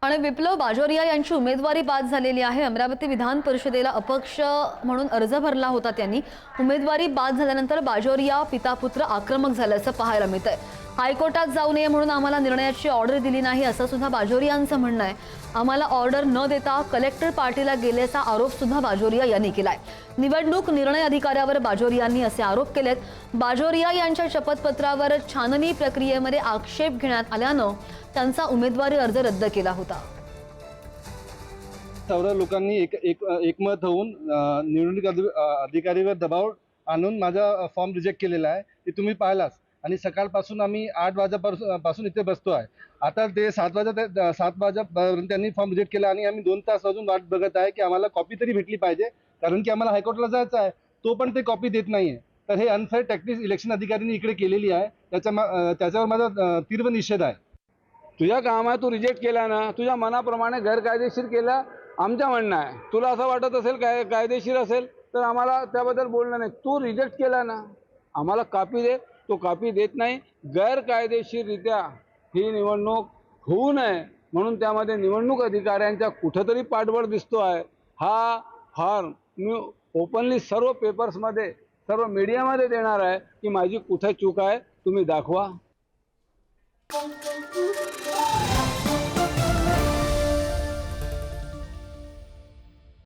आणि विप्लव बाजोरिया यांची उमेदवारी बाद झालेली आहे। अमरावती विधान परिषदेला अपक्ष म्हणून अर्ज भरला होता त्यांनी। उमेदवारी बाद झाल्यानंतर बाजोरिया पिता पुत्र आक्रमक झाल्याचं पाहायला मिळतंय। हायकोर्टात जाऊ नये म्हणून आम्हाला निर्णयाची ऑर्डर दिली नाही असं सुद्धा बाजोरियांचं म्हणणं आहे। आम्हाला ऑर्डर न देता कलेक्टर पार्टीला गेल्याचा आरोप सुद्धा बाजोरिया यांनी केलाय। निवडणूक निर्णय अधिकाऱ्यावर बाजोरियांनी असे आरोप केलेत। बाजोरिया यांच्या शपथपत्रावर छाननी प्रक्रियेमध्ये आक्षेप घेण्यात आल्यानं त्यांचा उमेदवारी अर्ज रद्द केला होता। सर्व लोकांनी एकमत होऊन निवडणूक अधिकारीवर दबाव आणून माझा फॉर्म रिजेक्ट केलेला आहे। ते तुम्ही पाहिलाच आणि सकाळपासून आम्ही 8 वाजेपासून इथे बसतो आहे। आता ते 7 वाजेपर्यंत त्यांनी फॉर्म रिजेक्ट केला आणि आम्ही 2 तास अजून वाट बघत आहे की आम्हाला कॉपी तरी भेटली पाहिजे, कारण की आम्हाला हायकोर्टला जायचं आहे। तो पण ते कॉपी देत नाही आहे। तर हे अनफेअर टॅक्टिक्स इलेक्शन अधिकाऱ्यांनी इकडे केलेली आहे। त्याच्यावर माझा तीव्र निषेध आहे। तुझ्या कामात तू रिजेक्ट केला ना, तुझ्या मनाप्रमाणे गैरकायदेशीर केला आमचं म्हणणं आहे। तुला असं वाटत असेल काय कायदेशीर असेल तर आम्हाला त्याबद्दल बोलणं नाही। तू रिजेक्ट केला ना, आम्हाला कॉपी दे। तो कॉपी देत नाही। गैरकायदेशीररित्या ही निवडणूक होऊ नये म्हणून त्यामध्ये निवडणूक अधिकाऱ्यांचा कुठेतरी पाठबळ दिसतो आहे। हा फॉर्म मी ओपनली सर्व पेपर्समध्ये सर्व मीडियामध्ये देणार आहे की माझी कुठे चूक आहे, तुम्ही दाखवा।